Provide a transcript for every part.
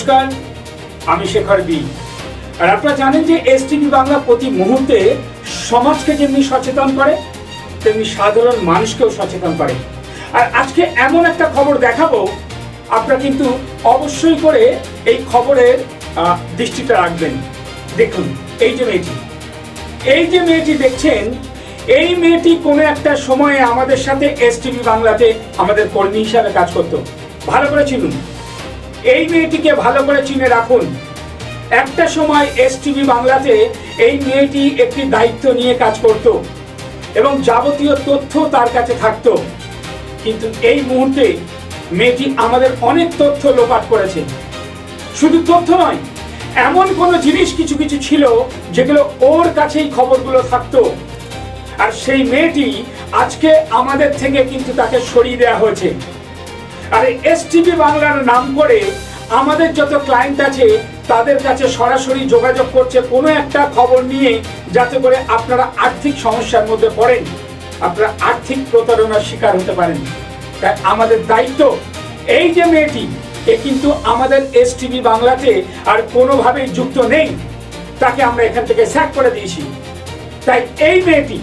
নমস্কার, আমি শেখর বি। আর আপনারা জানেন যে এসটিভি বাংলা প্রতি মুহূর্তে সমাজকে যেমনি সচেতন করে তেমনি সাধারণ মানুষকেও সচেতন করে। আর আজকে এমন একটা খবর দেখাবো, আপনারা কিন্তু অবশ্যই করে এই খবরের দৃষ্টিটা রাখবেন। দেখুন, এই যে মেয়েটি দেখছেন, এই মেয়েটি কোনো একটা সময়ে আমাদের সাথে এসটিভি বাংলাতে আমাদের কর্মী হিসাবে কাজ করত। ভালো করে চিনুন, এই মেয়েটিকে ভালো করে চিনে রাখুন। একটা সময় এসটিভি বাংলাতে এই মেয়েটি একটি দায়িত্ব নিয়ে কাজ করত এবং যাবতীয় তথ্য তার কাছে থাকত। কিন্তু এই মুহূর্তে মেয়েটি আমাদের অনেক তথ্য লোপাট করেছে। শুধু তথ্য নয়, এমন কোনো জিনিস কিছু কিছু ছিল যেগুলো ওর কাছেই খবরগুলো থাকতো। আর সেই মেয়েটি আজকে আমাদের থেকে কিন্তু তাকে সরিয়ে দেওয়া হয়েছে। আর এসটিভি বাংলার নাম করে আমাদের যত ক্লায়েন্ট আছে তাদের কাছে সরাসরি যোগাযোগ করছে কোনো একটা খবর নিয়ে, যাতে করে আপনারা আর্থিক সমস্যার মধ্যে পড়েন, আপনারা আর্থিক প্রতারণার শিকার হতে পারেন। তাই আমাদের দায়িত্ব, এই যে মেয়েটি, এ কিন্তু আমাদের এসটিভি বাংলাতে আর কোনোভাবেই যুক্ত নেই, তাকে আমরা এখান থেকে স্যাক করে দিয়েছি। তাই এই মেয়েটি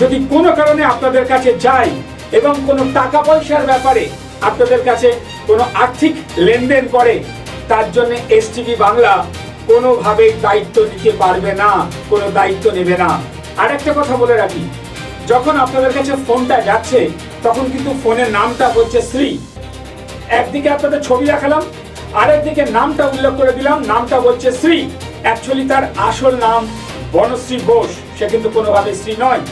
যদি কোনো কারণে আপনাদের কাছে যায় এবং কোনো টাকা পয়সার ব্যাপারে আপনাদের কাছে কোনো আর্থিক লেনদেন করে, তার জন্য এসটিভি বাংলা কোনোভাবেই দায়িত্ব নিতে পারবে না, কোনো দায়িত্ব নেবে না। আর একটা কথা বলে রাখি, যখন আপনাদের কাছে ফোনটা যাচ্ছে তখন কিন্তু ফোনের নামটা হচ্ছে শ্রী। একদিকে আপনাদের ছবি দেখালাম, আরেকদিকে নামটা উল্লেখ করে দিলাম, নামটা বলছে শ্রী। অ্যাকচুয়ালি তার আসল নাম বনশ্রী ঘোষ, সে কিন্তু কোনোভাবে শ্রী নয়।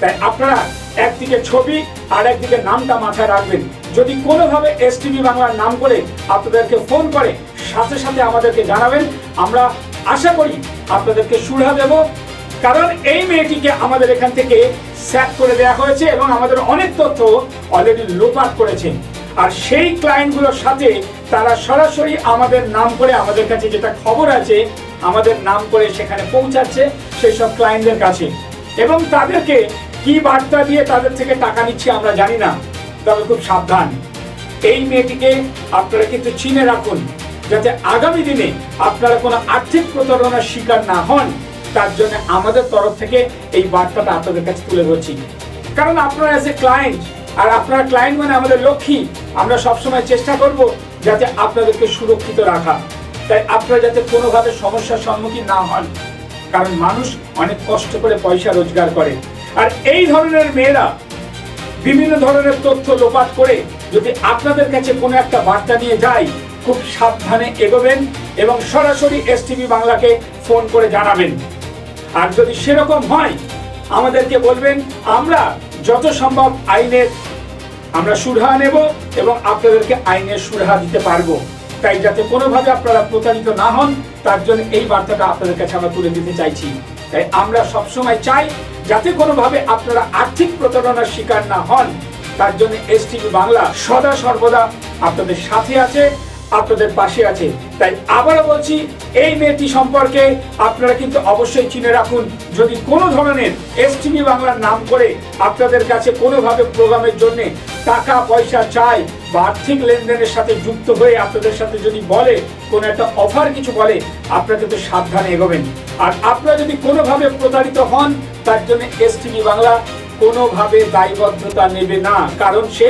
তাই আপনারা একদিকে ছবি আর একদিকে নামটা মাথায় রাখবেন। যদি কোনোভাবে এসটিভি বাংলার নাম করে আপনাদেরকে ফোন করে, সাথে সাথে আমাদেরকে জানাবেন। আমরা আশা করি আপনাদেরকে সুরাহা দেব, কারণ এই মেয়েটিকে আমাদের এখান থেকে স্যাক করে দেওয়া হয়েছে এবং আমাদের অনেক তথ্য অলরেডি লোপাট করেছে। আর সেই ক্লায়েন্টগুলোর সাথে তারা সরাসরি আমাদের নাম করে, আমাদের কাছে যেটা খবর আছে আমাদের নাম করে সেখানে পৌঁছাচ্ছে সেই সব ক্লায়েন্টদের কাছে, এবং তাদেরকে কি বার্তা দিয়ে তাদের থেকে টাকা নিচ্ছে আমরা জানি না। তবে খুব সাবধান, এই মেয়েটিকে আপনারা কিন্তু চিনে রাখুন, যাতে আগামী দিনে আপনারা কোনো আর্থিক প্রতারণার শিকার না হন। তার জন্য আমাদের তরফ থেকে এই বার্তাটা আপনাদের কাছে তুলে ধরছি। কারণ আপনারা এজ এ ক্লায়েন্ট, আর আপনারা ক্লায়েন্ট মানে আমাদের লক্ষ্মী, আমরা সবসময় চেষ্টা করব যাতে আপনাদেরকে সুরক্ষিত রাখা। তাই আপনারা যাতে কোনোভাবে সমস্যার সম্মুখীন না হন, কারণ মানুষ অনেক কষ্ট করে পয়সা রোজগার করে। আর এই ধরনের মেয়েরা বিভিন্ন ধরনের তথ্য লোপাট করে যদি আপনাদের কাছে কোনো একটা বার্তা নিয়ে যায়, খুব সাবধানে এগোবেন এবং সরাসরি এসটিভি বাংলাকে ফোন করে জানাবেন। আর যদি সেরকম হয় আমাদেরকে বলবেন, আমরা যত সম্ভব আইনের আমরা সুরাহা নেব এবং আপনাদেরকে আইনের সুরাহা দিতে পারবো। তাই যাতে কোনোভাবে আপনারা প্রতারিত না হন, তার জন্য এই বার্তাটা আপনাদের কাছে আমরা তুলে দিতে চাইছি। তাই আমরা সবসময় চাই যাতে কোনোভাবে আপনারা আর্থিক প্রতারণার শিকার না হন। তার জন্য এসটিভি বাংলা সদা সর্বদা আপনাদের সাথে আছে, আপনাদের পাশে আছে। তাই আবারও বলছি, এই মেয়েটি সম্পর্কে আপনারা কিন্তু অবশ্যই চিনে রাখুন। যদি কোনো ধরনের এসটিভি বাংলার নাম করে আপনাদের কাছে কোনোভাবে প্রোগ্রামের জন্য টাকা পয়সা চায় বা আর্থিক লেনদেনের সাথে যুক্ত হয়ে আপনাদের সাথে যদি বলে, কোনো একটা অফার কিছু বলে, আপনারা কিন্তু সাবধানে এগোবেন। আর আপনারা যদি কোনোভাবে প্রতারিত হন, তার জন্য এসটিভি বাংলা কোনোভাবে দায়বদ্ধতা নেবে না, কারণ সে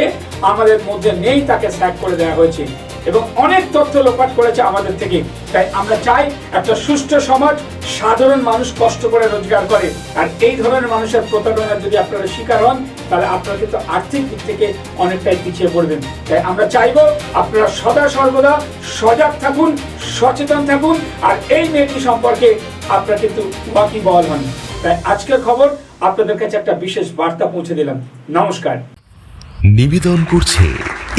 আমাদের মধ্যে নেই, তাকে স্যাক করে দেওয়া হয়েছে এবং অনেক তথ্য লোপাট করেছে আমাদের থেকে। তাই আমরা চাই একটা সুষ্ঠু সমাজ, সাধারণ মানুষ কষ্ট করে রোজগার করে, আর এই ধরনের মানুষের প্রতারণার যদি আপনারা শিকার হন, তাহলে আপনারা কিন্তু আর্থিক দিক থেকে অনেকটাই পিছিয়ে পড়বেন। তাই আমরা চাইবো আপনারা সদা সর্বদা সজাগ থাকুন, সচেতন থাকুন, আর এই মেয়েটি সম্পর্কে আপনারা কিন্তু ওয়াকিবহাল হন। তাই আজকের খবর আপনাদের কাছে একটা বিশেষ বার্তা পৌঁছে দিলাম। নমস্কার। নিবেদন করছে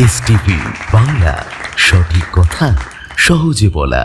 এসটিভি বাংলা, সঠিক কথা সহজে বলা।